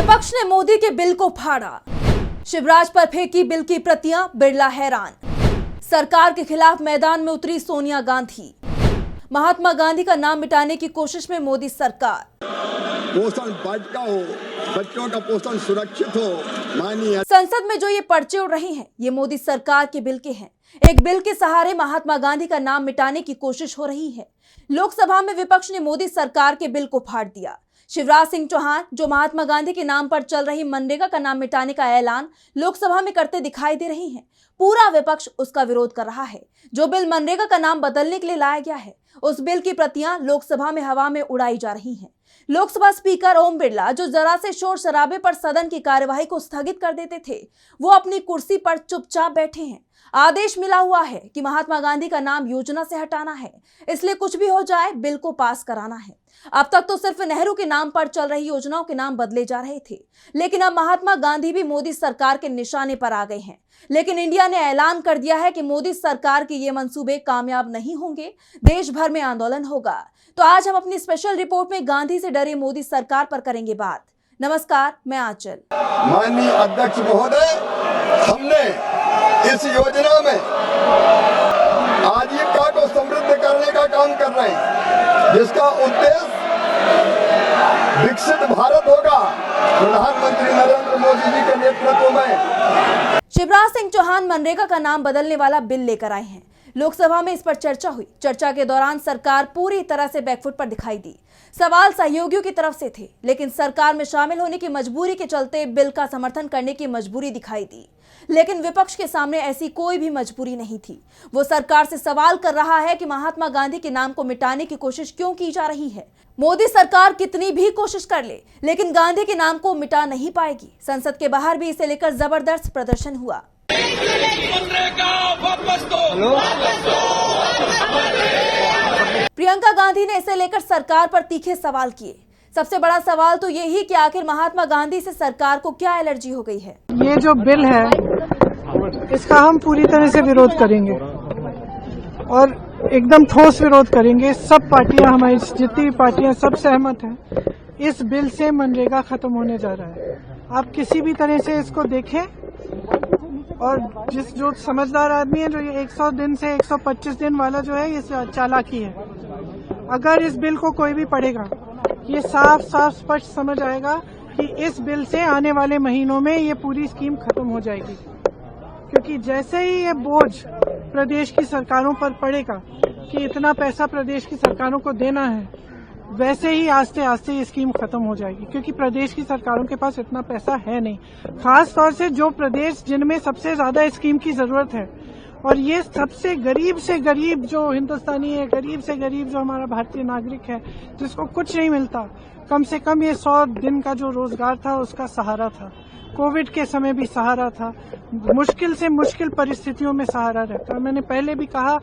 विपक्ष ने मोदी के बिल को फाड़ा, शिवराज पर फेंकी बिल की प्रतियां, बिरला हैरान। सरकार के खिलाफ मैदान में उतरी सोनिया गांधी। महात्मा गांधी का नाम मिटाने की कोशिश में मोदी सरकार। पोषण का हो, बच्चों का पोषण सुरक्षित हो। माननीय संसद में जो ये पर्चे उड़ रहे हैं, ये मोदी सरकार के बिल के हैं। एक बिल के सहारे महात्मा गांधी का नाम मिटाने की कोशिश हो रही है। लोकसभा में विपक्ष ने मोदी सरकार के बिल को फाड़ दिया। शिवराज सिंह चौहान जो महात्मा गांधी के नाम पर चल रही मनरेगा का नाम मिटाने का ऐलान लोकसभा में करते दिखाई दे रहे हैं। पूरा विपक्ष उसका विरोध कर रहा है। जो बिल मनरेगा का नाम बदलने के लिए लाया गया है, उस बिल की प्रतियां लोकसभा में हवा में उड़ाई जा रही हैं। लोकसभा स्पीकर ओम बिरला जो जरा से शोर शराबे पर सदन की कार्यवाही को स्थगित कर देते थे, वो अपनी कुर्सी पर चुपचाप बैठे हैं। आदेश मिला हुआ है कि महात्मा गांधी का नाम योजना से हटाना है, इसलिए कुछ भी हो जाए बिल को पास कराना है। अब तक तो सिर्फ नेहरू के नाम पर चल रही योजनाओं के नाम बदले जा रहे थे, लेकिन अब महात्मा गांधी भी मोदी सरकार के निशाने पर आ गए हैं। लेकिन इंडिया ने ऐलान कर दिया है कि मोदी सरकार के ये मंसूबे कामयाब नहीं होंगे, देश भर में आंदोलन होगा। तो आज हम अपनी स्पेशल रिपोर्ट में गांधी से डरे मोदी सरकार पर करेंगे बात। नमस्कार, मैं आंचल। माननीय अध्यक्ष महोदय, हमने इस योजना में आजीविका को समृद्ध करने का काम कर रहे हैं, जिसका उद्देश्य विकसित भारत होगा। प्रधानमंत्री नरेंद्र मोदी जी के नेतृत्व में शिवराज सिंह चौहान मनरेगा का नाम बदलने वाला बिल लेकर आए हैं। लोकसभा में इस पर चर्चा हुई। चर्चा के दौरान सरकार पूरी तरह से बैकफुट पर दिखाई दी। सवाल सहयोगियों की तरफ से थे, लेकिन सरकार में शामिल होने की मजबूरी के चलते बिल का समर्थन करने की मजबूरी दिखाई दी। लेकिन विपक्ष के सामने ऐसी कोई भी मजबूरी नहीं थी। वो सरकार से सवाल कर रहा है कि महात्मा गांधी के नाम को मिटाने की कोशिश क्यों की जा रही है। मोदी सरकार कितनी भी कोशिश कर ले, लेकिन गांधी के नाम को मिटा नहीं पाएगी। संसद के बाहर भी इसे लेकर जबरदस्त प्रदर्शन हुआ। प्रियंका गांधी ने इसे लेकर सरकार पर तीखे सवाल किए। सबसे बड़ा सवाल तो यही कि आखिर महात्मा गांधी से सरकार को क्या एलर्जी हो गई है। ये जो बिल है, इसका हम पूरी तरह से विरोध करेंगे और एकदम ठोस विरोध करेंगे। सब पार्टियां, हमारी जितनी भी पार्टियां, सब सहमत हैं। इस बिल से मनरेगा खत्म होने जा रहा है। आप किसी भी तरह से इसको देखें, और जो समझदार आदमी है, जो ये 100 दिन से 125 दिन वाला जो है, ये चालाकी है। अगर इस बिल को कोई भी पढ़ेगा, ये साफ साफ स्पष्ट समझ आएगा कि इस बिल से आने वाले महीनों में ये पूरी स्कीम खत्म हो जाएगी। क्योंकि जैसे ही ये बोझ प्रदेश की सरकारों पर पड़ेगा कि इतना पैसा प्रदेश की सरकारों को देना है, वैसे ही आस्ते आस्ते ये स्कीम खत्म हो जाएगी। क्योंकि प्रदेश की सरकारों के पास इतना पैसा है नहीं, खास तौर से जो प्रदेश जिनमें सबसे ज्यादा इस स्कीम की जरूरत है। और ये सबसे गरीब जो हिंदुस्तानी है, गरीब से गरीब जो हमारा भारतीय नागरिक है, जिसको कुछ नहीं मिलता, कम से कम ये 100 दिन का जो रोजगार था उसका सहारा था। कोविड के समय भी सहारा था, मुश्किल से मुश्किल परिस्थितियों में सहारा रहता है। मैंने पहले भी कहा,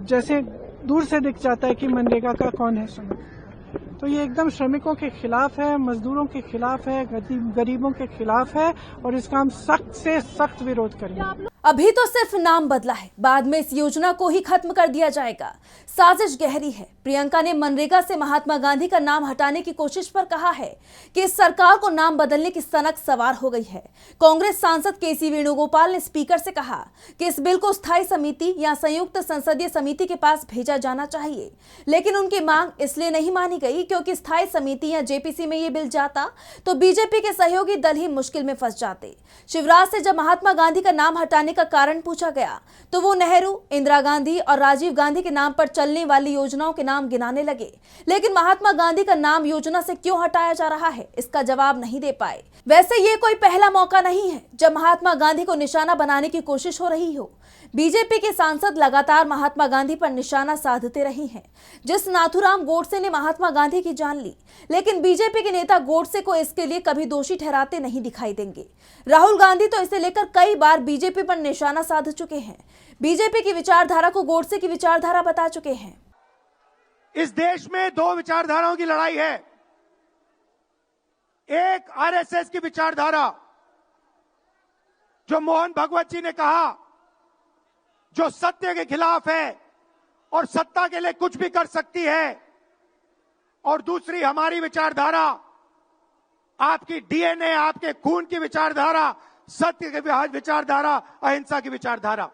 जैसे दूर से दिख जाता है कि मनरेगा का कौन है श्रमिक। तो ये एकदम श्रमिकों के खिलाफ है, मजदूरों के खिलाफ है, गरीबों के खिलाफ है, और इसका हम सख्त से सख्त विरोध करेंगे। अभी तो सिर्फ नाम बदला है, बाद में इस योजना को ही खत्म कर दिया जाएगा। साजिश गहरी है। प्रियंका ने मनरेगा से महात्मा गांधी का नाम हटाने की कोशिश पर कहा है कि इस सरकार को नाम बदलने की सनक सवार हो गई है। कांग्रेस सांसद केसी वेणुगोपाल ने स्पीकर से कहा कि इस बिल को स्थायी समिति या संयुक्त संसदीय समिति के पास भेजा जाना चाहिए, लेकिन उनकी मांग इसलिए नहीं मानी गई क्योंकि स्थायी समिति या जेपीसी में ये बिल जाता तो बीजेपी के सहयोगी दल ही मुश्किल में फंस जाते। शिवराज से जब महात्मा गांधी का नाम हटाने का कारण पूछा गया तो वो नेहरू, इंदिरा गांधी और राजीव गांधी के नाम पर चलने वाली योजनाओं के नाम गिनाने लगे। लेकिन महात्मा गांधी का नाम योजना से क्यों हटाया जा रहा है, इसका जवाब नहीं दे पाए। वैसे ये कोई पहला मौका नहीं है जब महात्मा गांधी को निशाना बनाने की कोशिश हो रही हो। बीजेपी के सांसद लगातार महात्मा गांधी पर निशाना साधते रहे हैं। जिस नाथूराम गोडसे ने महात्मा गांधी की जान ली, लेकिन बीजेपी के नेता गोडसे को इसके लिए कभी दोषी ठहराते नहीं दिखाई देंगे। राहुल गांधी तो इसे लेकर कई बार बीजेपी पर निशाना साध चुके हैं। बीजेपी की विचारधारा को गोडसे की विचारधारा बता चुके हैं। इस देश में दो विचारधाराओं की लड़ाई है। एक आरएसएस की विचारधारा, जो मोहन भगवत जी ने कहा, जो सत्य के खिलाफ है और सत्ता के लिए कुछ भी कर सकती है, और दूसरी हमारी विचारधारा आपकी डीएनए, आपके खून की विचारधारा, सत्य की विचारधारा, अहिंसा की विचारधारा।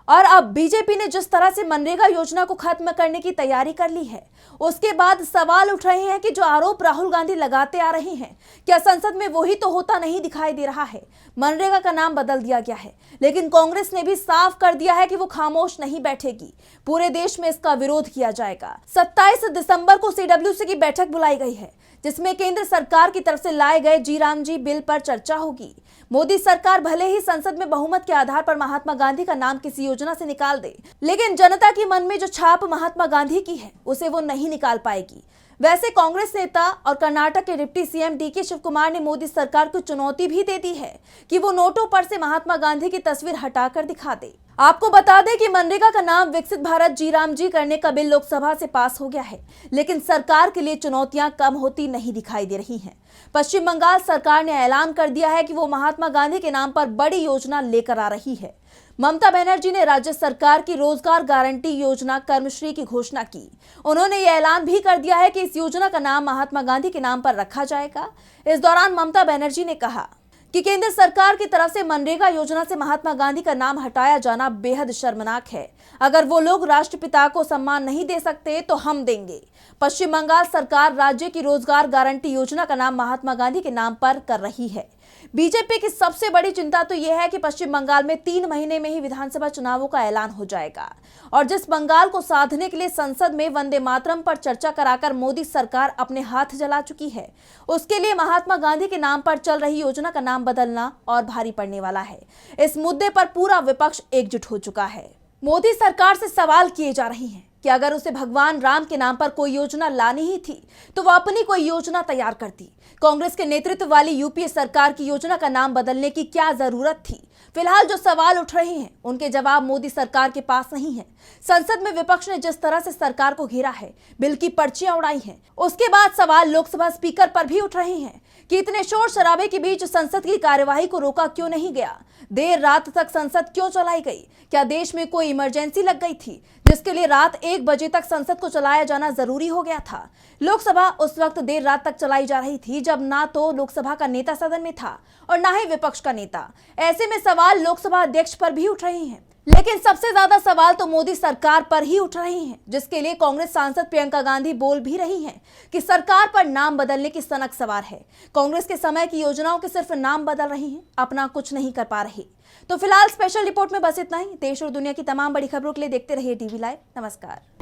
और अब बीजेपी ने जिस तरह से मनरेगा योजना को खत्म करने की तैयारी कर ली है, उसके बाद सवाल उठ रहे हैं कि जो आरोप राहुल गांधी लगाते आ रहे हैं, क्या संसद में वही तो होता नहीं दिखाई दे रहा है। मनरेगा का नाम बदल दिया गया है, लेकिन कांग्रेस ने भी साफ कर दिया है कि वो खामोश नहीं बैठेगी। पूरे देश में इसका विरोध किया जाएगा। 27 दिसंबर को सीडब्ल्यूसी की बैठक बुलाई गई है, जिसमें केंद्र सरकार की तरफ से लाए गए जी राम जी बिल पर चर्चा होगी। मोदी सरकार भले ही संसद में बहुमत के आधार पर महात्मा गांधी का नाम किसी योजना से निकाल दे, लेकिन जनता के मन में जो छाप महात्मा गांधी की है, उसे वो नहीं निकाल पाएगी। वैसे कांग्रेस नेता और कर्नाटक के deputy CM D K Shivakumar ने मोदी सरकार को चुनौती भी दे दी है कि वो नोटों पर से महात्मा गांधी की तस्वीर हटाकर दिखा दे। आपको बता दें कि मनरेगा का नाम विकसित भारत जी राम जी करने का बिल लोकसभा से पास हो गया है, लेकिन सरकार के लिए चुनौतियां कम होती नहीं दिखाई दे रही हैं। पश्चिम बंगाल सरकार ने ऐलान कर दिया है कि वो महात्मा गांधी के नाम पर बड़ी योजना लेकर आ रही है। ममता बनर्जी ने राज्य सरकार की रोजगार गारंटी योजना कर्मश्री की घोषणा की। उन्होंने ये ऐलान भी कर दिया है कि इस योजना का नाम महात्मा गांधी के नाम पर रखा जाएगा। इस दौरान ममता बनर्जी ने कहा कि केंद्र सरकार की तरफ से मनरेगा योजना से महात्मा गांधी का नाम हटाया जाना बेहद शर्मनाक है। अगर वो लोग राष्ट्रपिता को सम्मान नहीं दे सकते तो हम देंगे। पश्चिम बंगाल सरकार राज्य की रोजगार गारंटी योजना का नाम महात्मा गांधी के नाम पर कर रही है। बीजेपी की सबसे बड़ी चिंता तो यह है कि पश्चिम बंगाल में 3 महीने में ही विधानसभा चुनावों का ऐलान हो जाएगा, और जिस बंगाल को साधने के लिए संसद में वंदे मातरम पर चर्चा कराकर मोदी सरकार अपने हाथ जला चुकी है, उसके लिए महात्मा गांधी के नाम पर चल रही योजना का नाम बदलना और भारी पड़ने वाला है। इस मुद्दे पर पूरा विपक्ष एकजुट हो चुका है। मोदी सरकार से सवाल किए जा रहे हैं कि अगर उसे भगवान राम के नाम पर कोई योजना लानी ही थी तो वह अपनी कोई योजना तैयार करती। कांग्रेस के नेतृत्व वाली यूपीए सरकार की योजना का नाम बदलने की क्या जरूरत थी। फिलहाल जो सवाल उठ रहे हैं, उनके जवाब मोदी सरकार के पास नहीं है। संसद में विपक्ष ने जिस तरह से सरकार को घेरा है, बिल की पर्चियां उड़ाई हैं, उसके बाद सवाल लोकसभा स्पीकर पर भी उठ रहे हैं कि इतने शोर शराबे के बीच संसद की कार्यवाही को रोका क्यों नहीं गया। देर रात तक संसद क्यों चलाई गई? क्या देश में कोई इमरजेंसी लग गई थी जिसके लिए रात 1 बजे तक संसद को चलाया जाना जरूरी हो गया था? लोकसभा उस वक्त देर रात तक चलाई जा रही थी जब ना तो लोकसभा का नेता सदन में था और ना ही विपक्ष का नेता। ऐसे में सवाल लोकसभा अध्यक्ष पर भी उठ रहे हैं, लेकिन सबसे ज्यादा सवाल तो मोदी सरकार पर ही उठ रहे हैं, जिसके लिए कांग्रेस सांसद प्रियंका गांधी बोल भी रही हैं कि सरकार पर नाम बदलने की सनक सवार है। कांग्रेस के समय की योजनाओं के सिर्फ नाम बदल रही हैं, अपना कुछ नहीं कर पा रही। तो फिलहाल स्पेशल रिपोर्ट में बस इतना ही। देश और दुनिया की तमाम बड़ी खबरों के लिए देखते रहिए टीवी लाइव। नमस्कार।